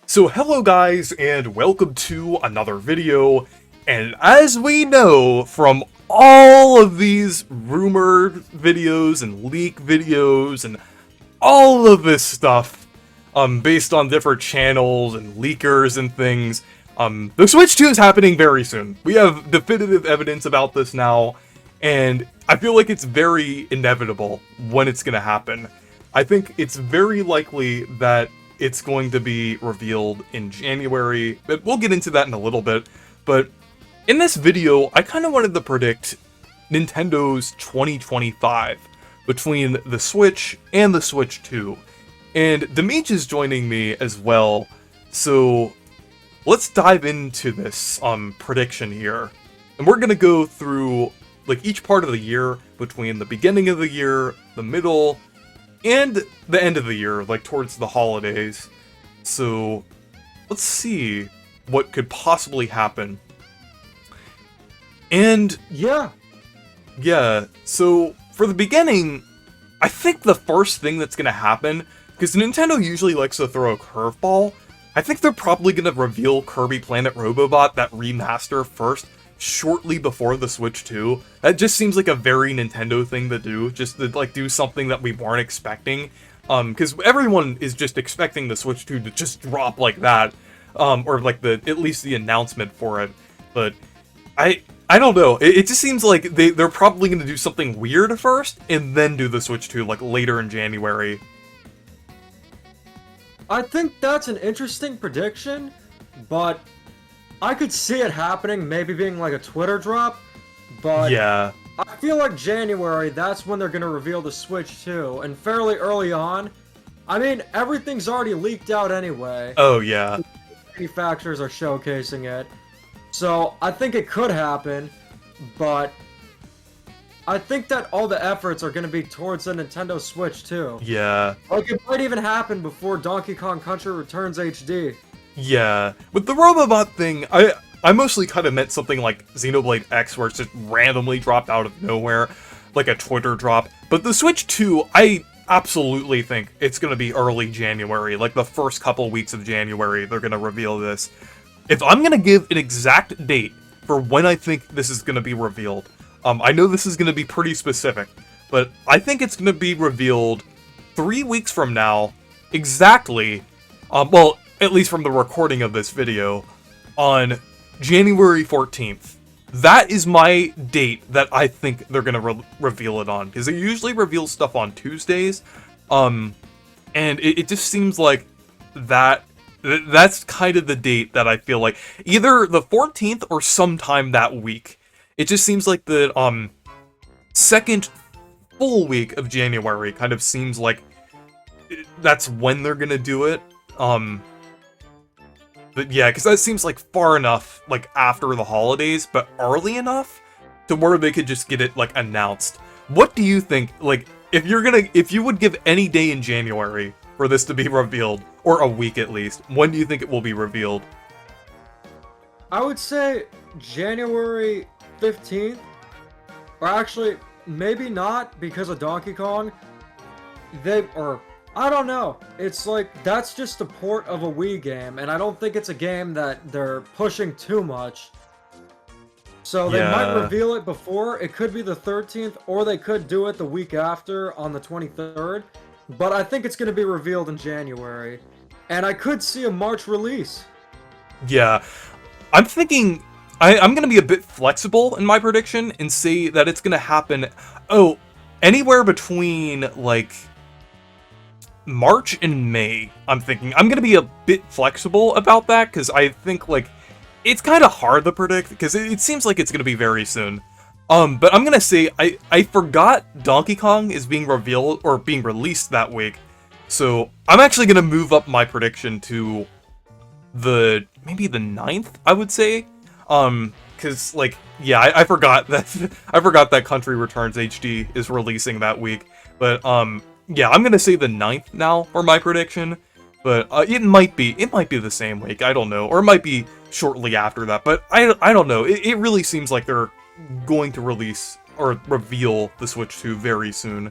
So hello guys, and welcome to another video, and as we know from all of these rumored videos and leak videos and all of this stuff, based on different channels and leakers and things, the Switch 2 is happening very soon. We have definitive evidence about this now, and I feel like it's very inevitable when it's gonna happen. I think it's very likely that it's going to be revealed in January, but we'll get into that in a little bit. But in this video, I kind of wanted to predict Nintendo's 2025 between the Switch and the Switch 2. And Demeech is joining me as well, so let's dive into this prediction here. And we're going to go through like each part of the year, between the beginning of the year, the middle, and the end of the year, like towards the holidays. So let's see what could possibly happen. And yeah, so for the beginning, I think the first thing that's gonna happen, because Nintendo usually likes to throw a curveball, I think they're probably gonna reveal Kirby Planet Robobot, that remaster, first, shortly before the Switch 2. That just seems like a very Nintendo thing to do, just to like do something that we weren't expecting. Because everyone is just expecting the Switch 2 to just drop like that, or like at least the announcement for it. But I don't know. It just seems like they're probably going to do something weird first, and then do the Switch 2 like later in January. I think that's an interesting prediction, but I could see it happening, maybe being like a Twitter drop, but yeah, I feel like January, that's when they're going to reveal the Switch 2, and fairly early on. I mean, everything's already leaked out anyway. Oh yeah. Manufacturers are showcasing it, so I think it could happen, but I think that all the efforts are going to be towards the Nintendo Switch 2. Yeah. Like, it might even happen before Donkey Kong Country Returns HD. Yeah, with the Robobot thing, I mostly kind of meant something like Xenoblade X, where it's just randomly dropped out of nowhere, like a Twitter drop. But the Switch 2, I absolutely think it's going to be early January, like the first couple weeks of January, they're going to reveal this. If I'm going to give an exact date for when I think this is going to be revealed, I know this is going to be pretty specific, but I think it's going to be revealed 3 weeks from now, exactly, well, at least from the recording of this video, on January 14th. That is my date that I think they're going to reveal it on, because they usually reveal stuff on Tuesdays, and it just seems like that's kind of the date that I feel like, either the 14th or sometime that week. It just seems like the second full week of January kind of seems like that's when they're going to do it. But yeah, because that seems like far enough, like, after the holidays, but early enough to where they could just get it, like, announced. What do you think, like, if you would give any day in January for this to be revealed, or a week at least, when do you think it will be revealed? I would say January 15th, or actually, maybe not, because of Donkey Kong. I don't know. It's like, that's just a port of a Wii game, and I don't think it's a game that they're pushing too much. So they might reveal it before. It could be the 13th, or they could do it the week after on the 23rd. But I think it's going to be revealed in January. And I could see a March release. Yeah. I'm thinking, I'm going to be a bit flexible in my prediction and say that it's going to happen, anywhere between, like, March and May. I'm thinking I'm gonna be a bit flexible about that, because I think, like, it's kind of hard to predict, because it seems like it's gonna be very soon. But I'm gonna say I forgot Donkey Kong is being revealed or being released that week, so I'm actually gonna move up my prediction to maybe the 9th, I would say. Because, like, yeah, I forgot that I forgot that Country Returns HD is releasing that week, but yeah, I'm gonna say the 9th now for my prediction, but it might be the same week, I don't know, or it might be shortly after that, but I don't know. It really seems like they're going to release or reveal the Switch 2 very soon.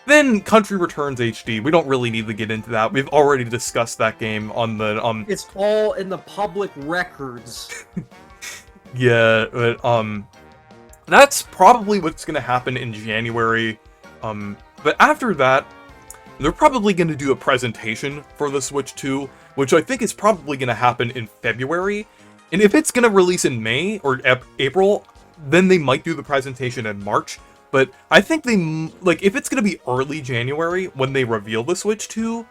Then Country Returns HD. We don't really need to get into that. We've already discussed that game on the It's all in the public records. Yeah, but that's probably what's gonna happen in January. But after that, they're probably gonna do a presentation for the Switch 2, which I think is probably gonna happen in February. And if it's gonna release in May or April, then they might do the presentation in March. But I think they, like, if it's gonna be early January when they reveal the Switch 2,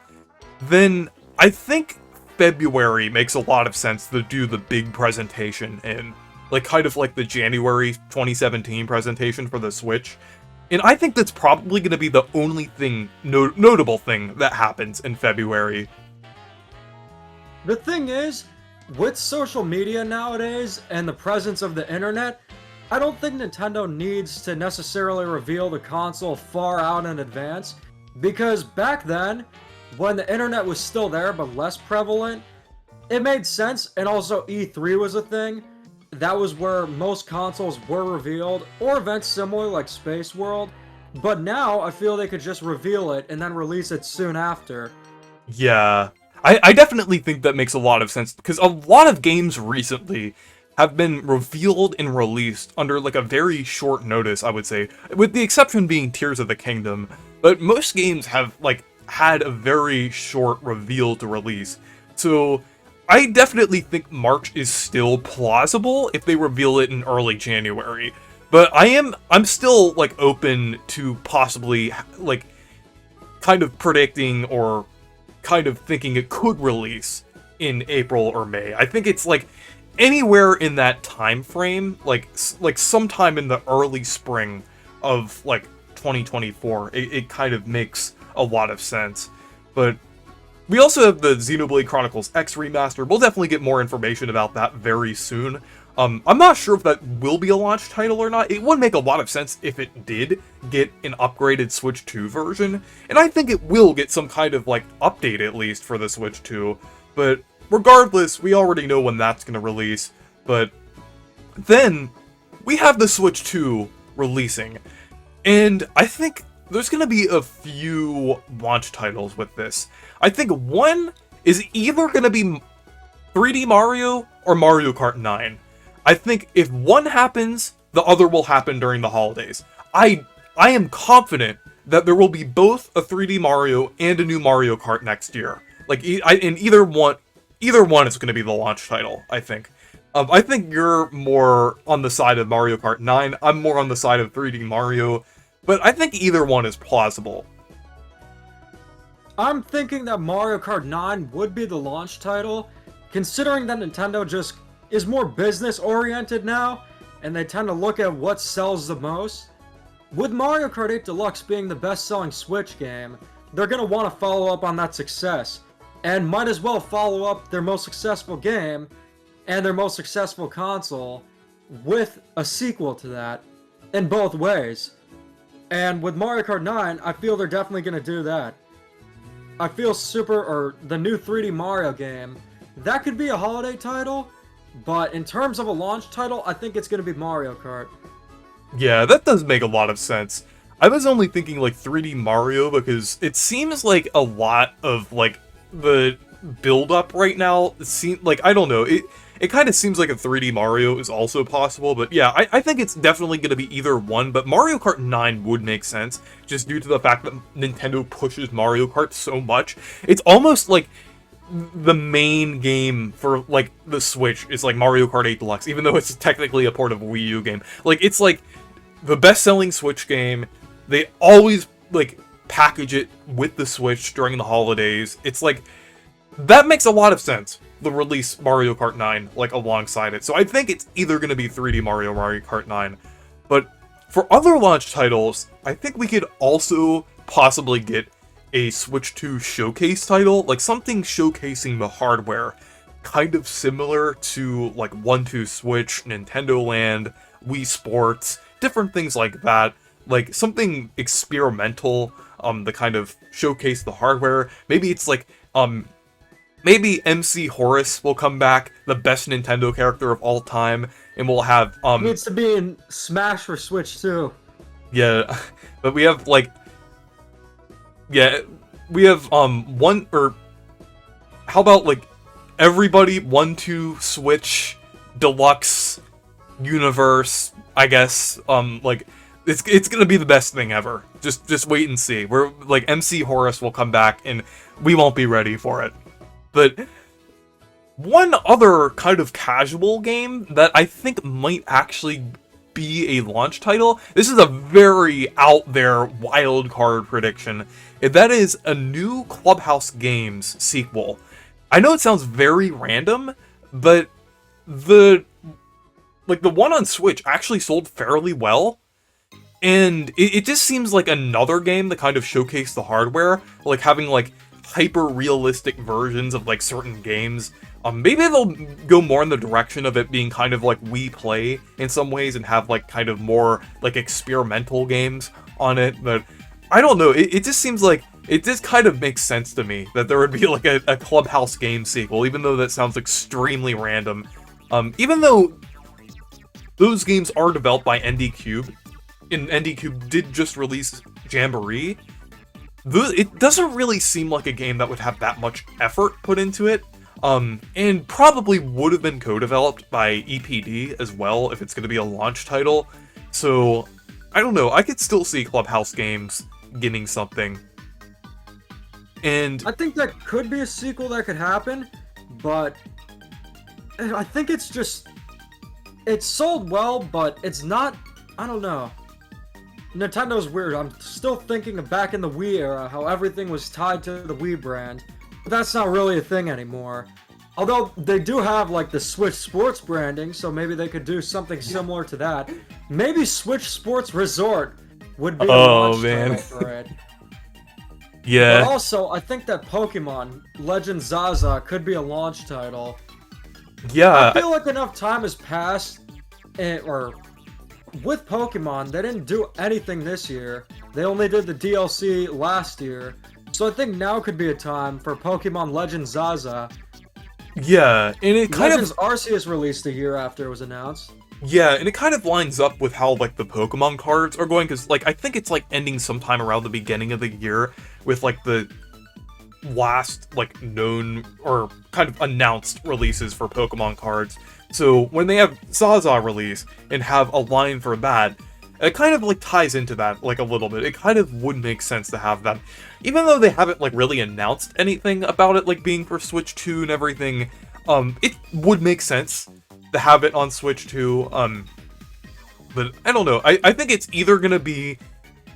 then I think February makes a lot of sense to do the big presentation in. Like, kind of like the January 2017 presentation for the Switch. And I think that's probably going to be the only thing, notable thing that happens in February. The thing is, with social media nowadays and the presence of the internet, I don't think Nintendo needs to necessarily reveal the console far out in advance, because back then, when the internet was still there but less prevalent, it made sense, and also E3 was a thing. That was where most consoles were revealed, or events similar like Space World, but now I feel they could just reveal it and then release it soon after. Yeah, I definitely think that makes a lot of sense, because a lot of games recently have been revealed and released under like a very short notice, I would say, with the exception being Tears of the Kingdom, but most games have like had a very short reveal to release. So I definitely think March is still plausible if they reveal it in early January. But I'm still like open to possibly like kind of predicting or kind of thinking it could release in April or May. I think it's like anywhere in that time frame, like sometime in the early spring of like 2024. It kind of makes a lot of sense. But we also have the Xenoblade Chronicles X remaster. We'll definitely get more information about that very soon. I'm not sure if that will be a launch title or not. It would make a lot of sense if it did get an upgraded Switch 2 version, and I think it will get some kind of like update at least for the Switch 2. But regardless, we already know when that's going to release. But then we have the Switch 2 releasing, and I think there's going to be a few launch titles with this. I think one is either going to be 3D Mario or Mario Kart 9. I think if one happens, the other will happen during the holidays. I am confident that there will be both a 3D Mario and a new Mario Kart next year. Like, and either one is going to be the launch title, I think. I think you're more on the side of Mario Kart 9. I'm more on the side of 3D Mario. But I think either one is plausible. I'm thinking that Mario Kart 9 would be the launch title, considering that Nintendo just is more business oriented now, and they tend to look at what sells the most. With Mario Kart 8 Deluxe being the best-selling Switch game, they're going to want to follow up on that success, and might as well follow up their most successful game and their most successful console with a sequel to that, in both ways. And with Mario Kart 9, I feel they're definitely going to do that. I feel the new 3D Mario game, that could be a holiday title, but in terms of a launch title, I think it's going to be Mario Kart. Yeah, that does make a lot of sense. I was only thinking like 3D Mario because it seems like a lot of like the build up right now seems like, I don't know, it kind of seems like a 3D Mario is also possible, but yeah, I think it's definitely going to be either one, but Mario Kart 9 would make sense, just due to the fact that Nintendo pushes Mario Kart so much. It's almost like the main game for, like, the Switch is, like, Mario Kart 8 Deluxe, even though it's technically a port of a Wii U game. Like, it's, like, the best-selling Switch game. They always, like, package it with the Switch during the holidays. It's, like, that makes a lot of sense, the release Mario Kart 9, like, alongside it. So I think it's either going to be 3D Mario or Mario Kart 9. But for other launch titles, I think we could also possibly get a Switch 2 showcase title, like something showcasing the hardware, kind of similar to like 1-2-Switch, Nintendo Land, Wii Sports, different things like that, like something experimental, to kind of showcase the hardware. Maybe it's like, maybe MC Horace will come back, the best Nintendo character of all time, and we'll have, needs to be in Smash for Switch too. Yeah, but we have, like, Yeah, we have, one, or how about, like, everybody 1-2 Switch Deluxe universe, I guess, like, it's gonna be the best thing ever. Just wait and see. We're, like, MC Horus will come back, and we won't be ready for it. But one other kind of casual game that I think might actually be a launch title, this is a very out there wild card prediction, and that is a new Clubhouse Games sequel. I know it sounds very random, but the one on Switch actually sold fairly well. And it just seems like another game that kind of showcased the hardware, like having like hyper-realistic versions of like certain games. Maybe they'll go more in the direction of it being kind of like Wii Play in some ways and have like kind of more like experimental games on it. But I don't know, it just seems like it just kind of makes sense to me that there would be like a Clubhouse game sequel, even though that sounds extremely random. Even though those games are developed by ND Cube, and ND Cube did just release Jamboree, it doesn't really seem like a game that would have that much effort put into it, and probably would have been co-developed by EPD as well if it's going to be a launch title. So, I don't know, I could still see Clubhouse Games getting something. And I think that could be a sequel that could happen, but I think it's sold well, but it's not, I don't know. Nintendo's weird. I'm still thinking of back in the Wii era, how everything was tied to the Wii brand. But that's not really a thing anymore. Although they do have like the Switch Sports branding, so maybe they could do something similar to that. Maybe Switch Sports Resort would be a launch title for it. Yeah. But also, I think that Pokemon Legend Zaza could be a launch title. Yeah. I feel like enough time has passed, with Pokemon, they didn't do anything this year. They only did the DLC last year. So I think now could be a time for Pokemon Legends Zaza. Yeah, and it kind Legends Arceus released a year after it was announced. Yeah, and it kind of lines up with how, like, the Pokemon cards are going, because, like, I think it's, like, ending sometime around the beginning of the year with, like, the last, like, known or kind of announced releases for Pokemon cards. So when they have Zaza release and have a line for that, it kind of like ties into that like a little bit. It kind of would make sense to have that. Even though they haven't like really announced anything about it like being for Switch 2 and everything, it would make sense to have it on Switch 2. But I don't know. I think it's either gonna be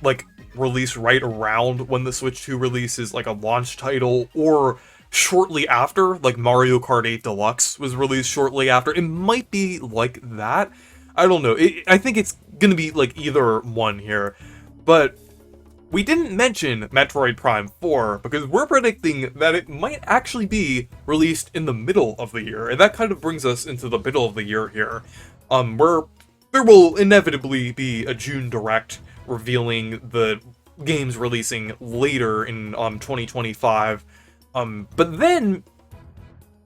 like released right around when the Switch 2 releases like a launch title, or shortly after, like Mario Kart 8 Deluxe was released shortly after. It might be like that. I don't know. I think it's gonna be like either one here. But we didn't mention Metroid Prime 4 because we're predicting that it might actually be released in the middle of the year. And that kind of brings us into the middle of the year here. Where there will inevitably be a June Direct revealing the games releasing later in 2025. But then,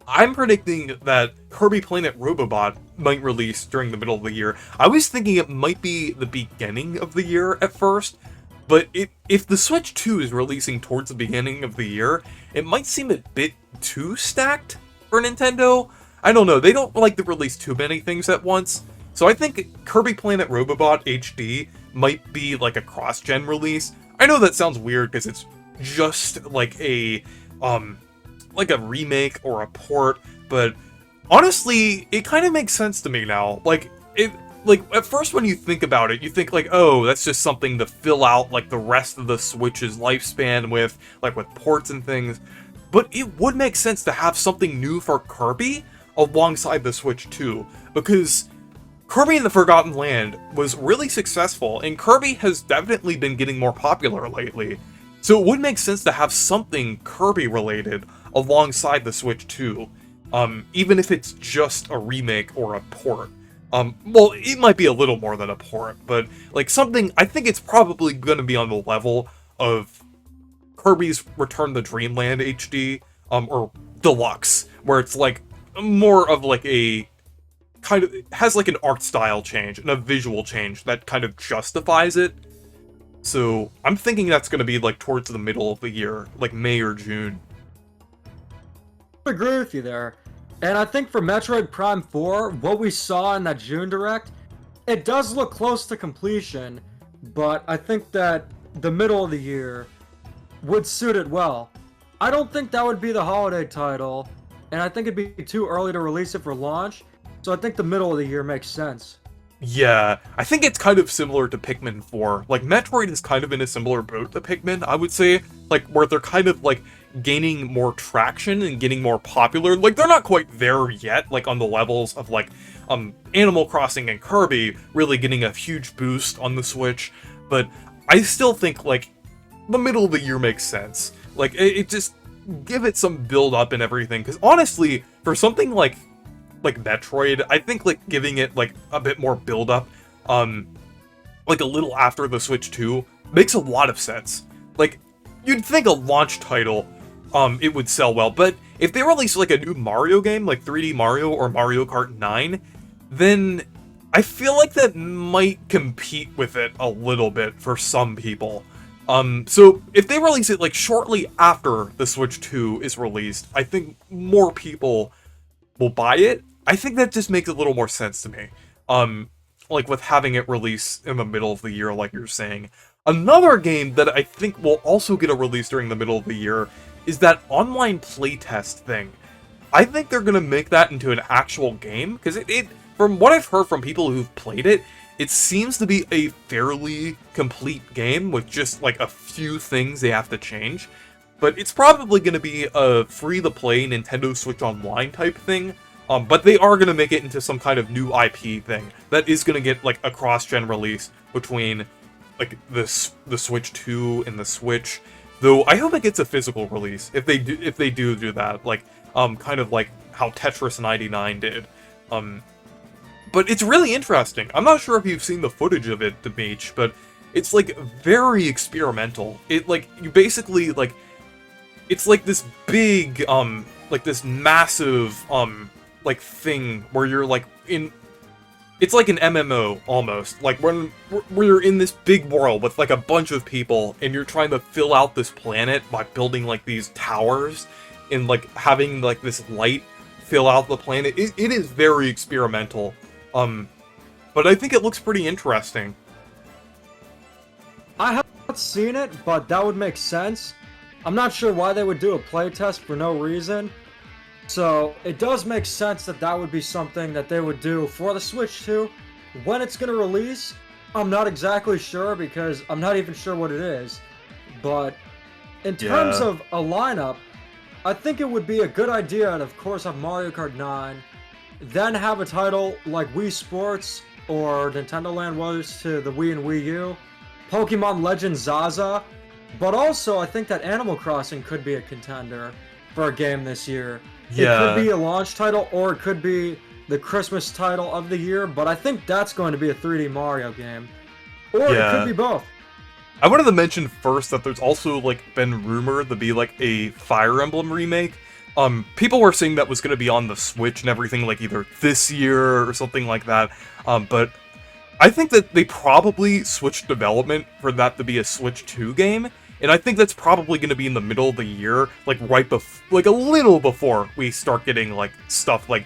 I'm predicting that Kirby Planet Robobot might release during the middle of the year. I was thinking it might be the beginning of the year at first, but if the Switch 2 is releasing towards the beginning of the year, it might seem a bit too stacked for Nintendo. I don't know, they don't like to release too many things at once, so I think Kirby Planet Robobot HD might be like a cross-gen release. I know that sounds weird because it's just like a remake or a port, but honestly, it kind of makes sense to me now. Like, at first when you think about it, you think like, oh, that's just something to fill out like the rest of the Switch's lifespan with ports and things. But it would make sense to have something new for Kirby alongside the Switch 2, because Kirby and the Forgotten Land was really successful, and Kirby has definitely been getting more popular lately. So it would make sense to have something Kirby-related alongside the Switch 2, even if it's just a remake or a port. Well, it might be a little more than a port, but, like, something, I think it's probably gonna be on the level of Kirby's Return to Dreamland HD, or Deluxe, where it's, like, more of, like, a has, like, an art style change and a visual change that kind of justifies it. So I'm thinking that's going to be like towards the middle of the year, like May or June. I agree with you there. And I think for Metroid Prime 4, what we saw in that June Direct, it does look close to completion, but I think that the middle of the year would suit it well. I don't think that would be the holiday title, and I think it'd be too early to release it for launch, so I think the middle of the year makes sense. Yeah, I think it's kind of similar to Pikmin 4. Like, Metroid is kind of in a similar boat to Pikmin, I would say. Like, where they're kind of, like, gaining more traction and getting more popular. Like, they're not quite there yet, like, on the levels of, like, Animal Crossing and Kirby really getting a huge boost on the Switch. But I still think, like, the middle of the year makes sense. Like, it just... give it some build-up and everything. Because, honestly, for something like Metroid, I think like giving it like a bit more build up, like a little after the Switch 2 makes a lot of sense. Like you'd think a launch title, it would sell well, but if they release like a new Mario game, like 3D Mario or Mario Kart 9, then I feel like that might compete with it a little bit for some people. So if they release it like shortly after the Switch 2 is released, I think more people will buy it. I think that just makes a little more sense to me. Like with having it release in the middle of the year, like you're saying. Another game that I think will also get a release during the middle of the year is that online playtest thing. I think they're gonna make that into an actual game, because it from what I've heard from people who've played it, it seems to be a fairly complete game with just like a few things they have to change. But it's probably going to be a free-to-play Nintendo Switch Online type thing. But they are going to make it into some kind of new IP thing that is going to get like a cross-gen release between like the Switch 2 and the Switch. Though I hope it gets a physical release if they do that, like kind of like how Tetris 99 did. But it's really interesting. I'm not sure if you've seen the footage of it, Demeech, but it's like very experimental. It like you basically like. It's like this big, like this massive, like thing where you're like in, it's like an MMO almost, like where you're in this big world with like a bunch of people and you're trying to fill out this planet by building like these towers and like having like this light fill out the planet. It is very experimental, but I think it looks pretty interesting. I haven't seen it, but that would make sense. I'm not sure why they would do a playtest for no reason. So it does make sense that that would be something that they would do for the Switch 2. When it's going to release, I'm not exactly sure because I'm not even sure what it is. But in terms of a lineup, I think it would be a good idea to, of course, have Mario Kart 9, then have a title like Wii Sports or Nintendo Land was to the Wii and Wii U, Pokemon Legends Zaza. But also, I think that Animal Crossing could be a contender for a game this year. Yeah. It could be a launch title, or it could be the Christmas title of the year, but I think that's going to be a 3D Mario game. Or it could be both. I wanted to mention first that there's also, like, been rumored to be, like, a Fire Emblem remake. People were saying that was going to be on the Switch and everything, like, either this year or something like that. But I think that they probably switched development for that to be a Switch 2 game, and I think that's probably going to be in the middle of the year, like right like a little before we start getting like stuff like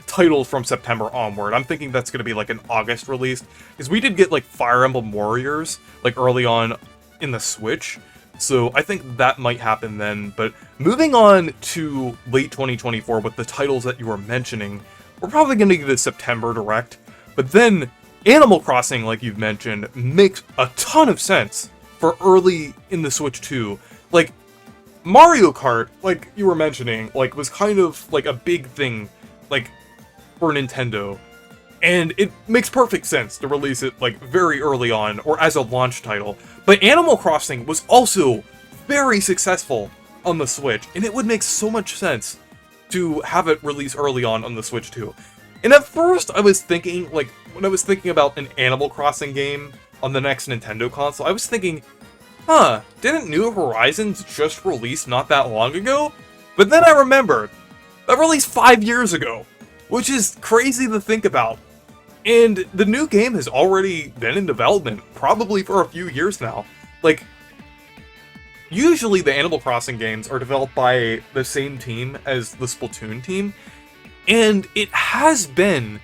titles from September onward. I'm thinking that's going to be like an August release, because we did get like Fire Emblem Warriors like early on in the Switch, so I think that might happen then. But moving on to late 2024 with the titles that you were mentioning, we're probably going to get a September Direct. But then, Animal Crossing, like you've mentioned, makes a ton of sense for early in the Switch 2. Like, Mario Kart, like you were mentioning, like was kind of like a big thing, like, for Nintendo. And it makes perfect sense to release it, like, very early on, or as a launch title. But Animal Crossing was also very successful on the Switch, and it would make so much sense to have it release early on the Switch 2. And at first, I was thinking, like, when I was thinking about an Animal Crossing game on the next Nintendo console, I was thinking, didn't New Horizons just release not that long ago? But then I remembered, that released 5 years ago, which is crazy to think about. And the new game has already been in development, probably for a few years now. Like, usually the Animal Crossing games are developed by the same team as the Splatoon team, and it has been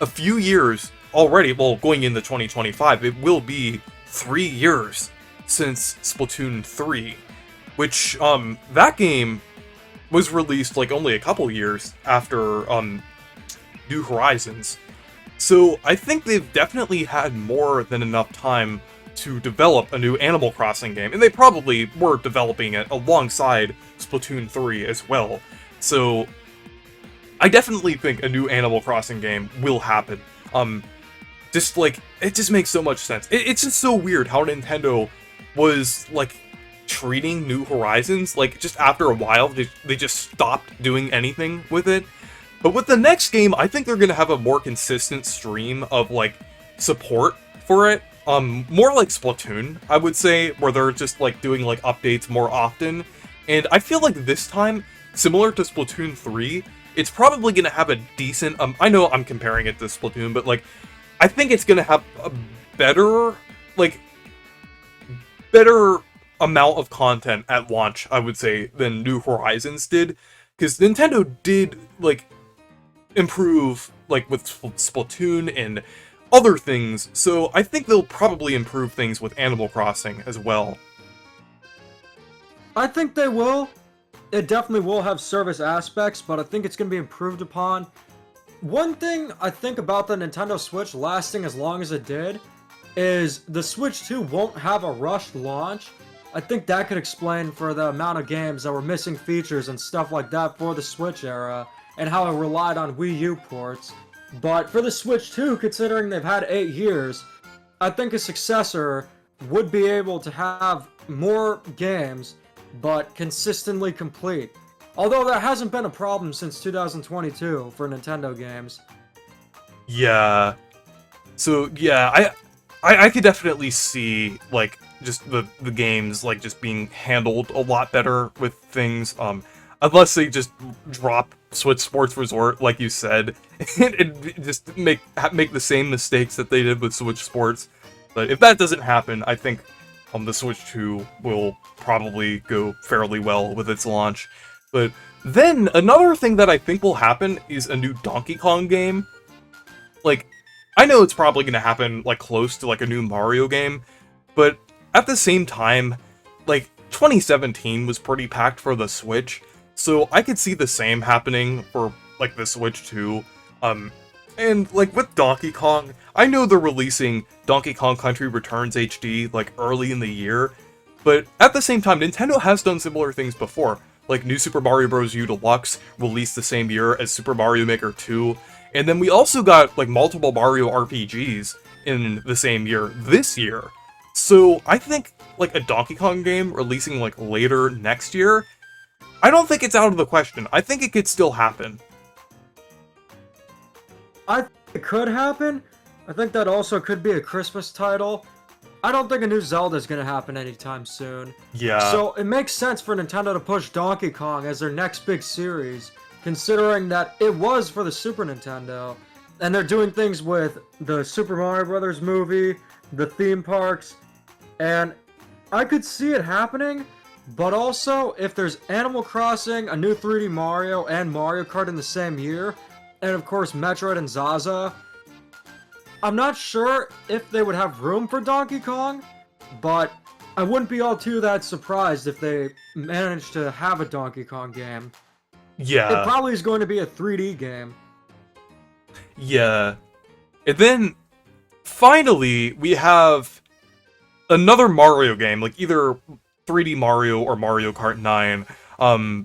a few years already, well, going into 2025, it will be 3 years since Splatoon 3, which, that game was released, like, only a couple years after, New Horizons. So I think they've definitely had more than enough time to develop a new Animal Crossing game, and they probably were developing it alongside Splatoon 3 as well. So I definitely think a new Animal Crossing game will happen. Just like, it just makes so much sense. It's just so weird how Nintendo was, like, treating New Horizons, like, just after a while, they just stopped doing anything with it. But with the next game, I think they're gonna have a more consistent stream of, like, support for it. More like Splatoon, I would say, where they're just, like, doing, like, updates more often. And I feel like this time, similar to Splatoon 3, it's probably gonna have a decent, I know I'm comparing it to Splatoon, but, like, I think it's gonna have a better, like, better amount of content at launch, I would say, than New Horizons did. Because Nintendo did, like, improve, like, with Splatoon and other things, so I think they'll probably improve things with Animal Crossing as well. I think they will. It definitely will have service aspects, but I think it's going to be improved upon. One thing I think about the Nintendo Switch lasting as long as it did is the Switch 2 won't have a rushed launch. I think that could explain for the amount of games that were missing features and stuff like that for the Switch era, and how it relied on Wii U ports. But for the Switch 2, considering they've had 8 years, I think a successor would be able to have more games, but consistently complete. Although that hasn't been a problem since 2022 for Nintendo games. Yeah. So, yeah, I could definitely see, like, just the games, like, just being handled a lot better with things, unless they just drop Switch Sports Resort, like you said, and just make the same mistakes that they did with Switch Sports. But if that doesn't happen, I think the Switch 2 will probably go fairly well with its launch. But then, another thing that I think will happen is a new Donkey Kong game. Like, I know it's probably going to happen, like, close to, like, a new Mario game, but at the same time, like, 2017 was pretty packed for the Switch, so I could see the same happening for, like, the Switch 2. And, like, with Donkey Kong, I know they're releasing Donkey Kong Country Returns HD, like, early in the year, but at the same time, Nintendo has done similar things before. Like, New Super Mario Bros. U Deluxe released the same year as Super Mario Maker 2, and then we also got, like, multiple Mario RPGs in the same year this year. So, I think, like, a Donkey Kong game releasing, like, later next year, I don't think it's out of the question. I think it could still happen. I think it could happen. I think that also could be a Christmas title. I don't think a new Zelda is going to happen anytime soon. Yeah. So it makes sense for Nintendo to push Donkey Kong as their next big series, considering that it was for the Super Nintendo. And they're doing things with the Super Mario Brothers movie, the theme parks, and I could see it happening. But also, if there's Animal Crossing, a new 3D Mario, and Mario Kart in the same year, and of course Metroid and Zaza, I'm not sure if they would have room for Donkey Kong, but I wouldn't be all too that surprised if they managed to have a Donkey Kong game. Yeah. It probably is going to be a 3D game. Yeah. And then, finally, we have another Mario game, like either 3D Mario or Mario Kart 9.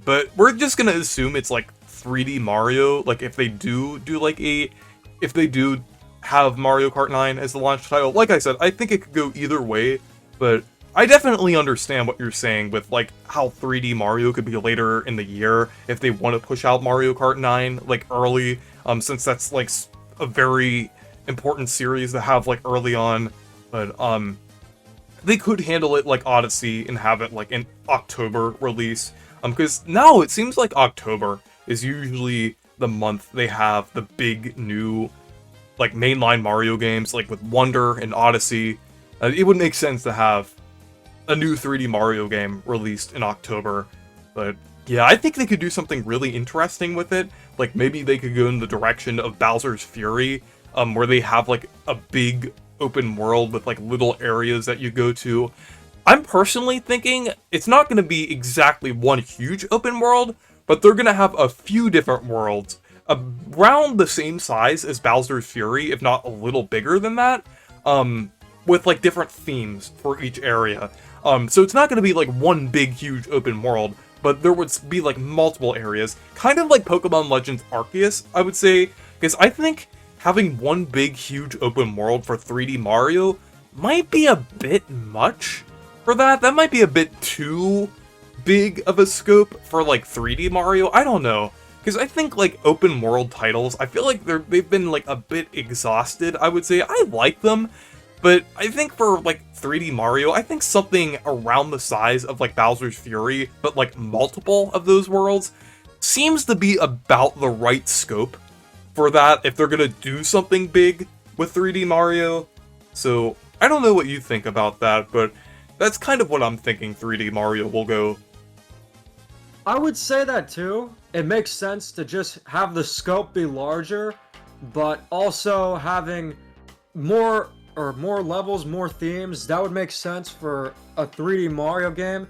But we're just gonna assume it's like 3D Mario, like if they do have Mario Kart 9 as the launch title. Like I said, I think it could go either way, but I definitely understand what you're saying with like how 3D Mario could be later in the year if they want to push out Mario Kart 9 like early, since that's like a very important series to have like early on. But they could handle it like Odyssey and have it like an October release, because now it seems like October is usually the month they have the big new like mainline Mario games, like with Wonder and Odyssey, it would make sense to have a new 3D Mario game released in October. But yeah, I think they could do something really interesting with it. Like maybe they could go in the direction of Bowser's Fury, where they have like a big open world with like little areas that you go to. I'm personally thinking it's not going to be exactly one huge open world, but they're going to have a few different worlds around the same size as Bowser's Fury, if not a little bigger than that, with like different themes for each area. So it's not going to be like one big huge open world, but there would be like multiple areas, kind of like Pokemon Legends Arceus, I would say, because I think having one big huge open world for 3D Mario might be a bit much for that. That might be a bit too big of a scope for like 3D Mario. I don't know, because I think like open world titles, I feel like they've been like a bit exhausted. I would say I like them, but I think for like 3D Mario, I think something around the size of like Bowser's Fury, but like multiple of those worlds, seems to be about the right scope for that if they're gonna do something big with 3D Mario. So I don't know what you think about that, but that's kind of what I'm thinking 3D Mario will go. I would say that too. It makes sense to just have the scope be larger, but also having more levels, more themes. That would make sense for a 3D Mario game.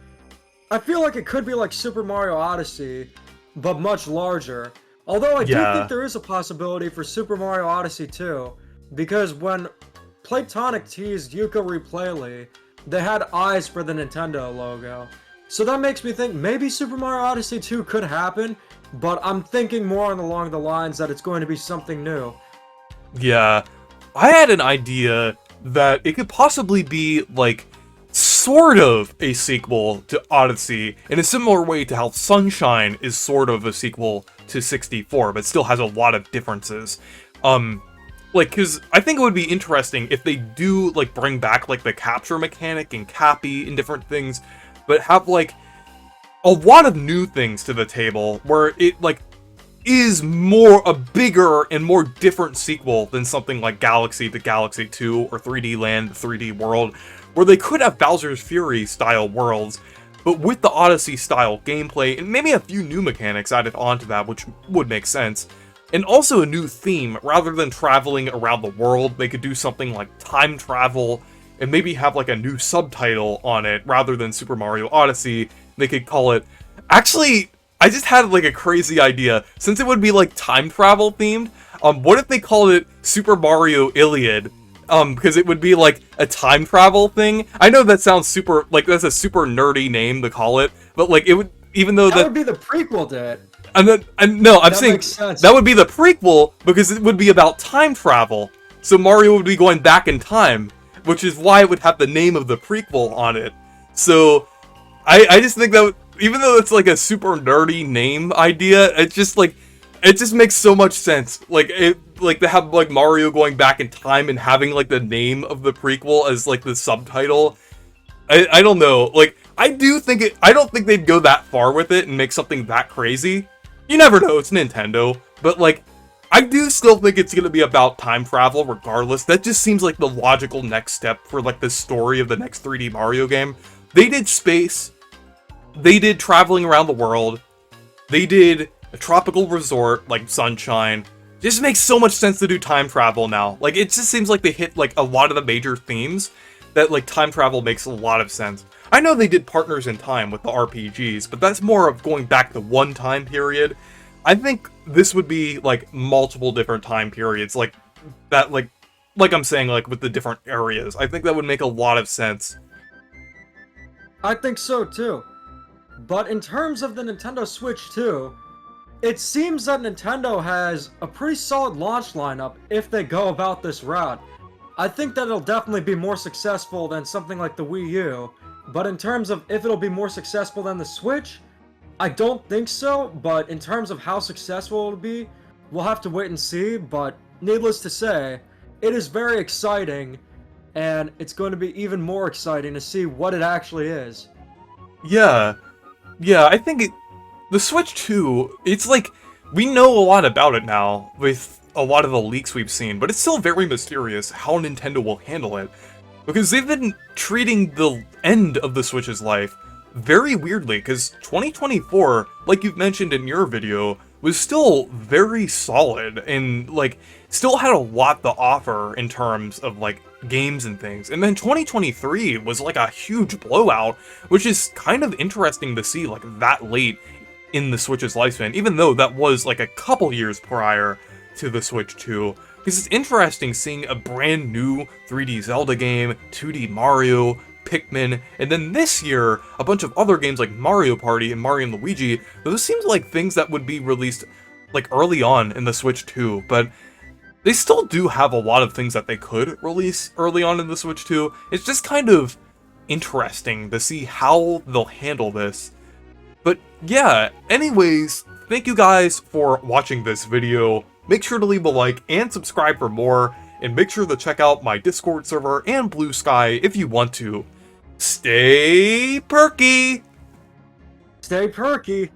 I feel like it could be like Super Mario Odyssey, but much larger. Although I do think there is a possibility for Super Mario Odyssey 2, because when Playtonic teased Yooka-Replay, they had eyes for the Nintendo logo. So that makes me think maybe Super Mario Odyssey 2 could happen, but I'm thinking more along the lines that it's going to be something new. Yeah, I had an idea that it could possibly be like sort of a sequel to Odyssey in a similar way to how Sunshine is sort of a sequel to 64, but still has a lot of differences. Like, cause I think it would be interesting if they do like bring back like the capture mechanic and Cappy and different things, but have like a lot of new things to the table where it like is more a bigger and more different sequel than something like Galaxy to Galaxy 2 or 3D Land to 3D World, where they could have Bowser's Fury style worlds, but with the Odyssey style gameplay and maybe a few new mechanics added onto that, which would make sense. And also a new theme. Rather than traveling around the world, they could do something like time travel and maybe have like a new subtitle on it rather than Super Mario Odyssey. They could call it... Actually, I just had like a crazy idea. Since it would be like time travel themed, what if they called it Super Mario Iliad? Because it would be like a time travel thing. I know that sounds super, like that's a super nerdy name to call it, but like it would, even though that would be the prequel to it. I'm saying that would be the prequel because it would be about time travel. So Mario would be going back in time, which is why it would have the name of the prequel on it. So I just think that even though it's like a super nerdy name idea, it just makes so much sense. Like to have like Mario going back in time and having like the name of the prequel as like the subtitle. I don't know. Like I don't think they'd go that far with it and make something that crazy. You never know, it's Nintendo. But like I do still think it's going to be about time travel regardless. That just seems like the logical next step for like the story of the next 3D Mario game. They did space. They did traveling around the world. They did a tropical resort like Sunshine. Just makes so much sense to do time travel now. Like it just seems like they hit like a lot of the major themes that like time travel makes a lot of sense. I know they did Partners in Time with the RPGs, but that's more of going back to one time period. I think this would be like multiple different time periods, like that, like I'm saying, like with the different areas. I think that would make a lot of sense. I think so too. But in terms of the Nintendo Switch 2, it seems that Nintendo has a pretty solid launch lineup if they go about this route. I think that it'll definitely be more successful than something like the Wii U, but in terms of if it'll be more successful than the Switch, I don't think so, but in terms of how successful it'll be, we'll have to wait and see, but needless to say, it is very exciting, and it's going to be even more exciting to see what it actually is. Yeah, I think the Switch 2, it's like, we know a lot about it now, with a lot of the leaks we've seen, but it's still very mysterious how Nintendo will handle it. Because they've been treating the end of the Switch's life very weirdly, because 2024, like you've mentioned in your video, was still very solid and, like, still had a lot to offer in terms of, like, games and things. And then 2023 was, like, a huge blowout, which is kind of interesting to see, like, that late in the Switch's lifespan, even though that was, like, a couple years prior to the Switch 2. Because it's interesting seeing a brand new 3D Zelda game, 2D Mario, Pikmin, and then this year, a bunch of other games like Mario Party and Mario & Luigi. Those seems like things that would be released like early on in the Switch 2, but they still do have a lot of things that they could release early on in the Switch 2. It's just kind of interesting to see how they'll handle this. But yeah, anyways, thank you guys for watching this video. Make sure to leave a like and subscribe for more, and make sure to check out my Discord server and Blue Sky if you want to. Stay perky! Stay perky!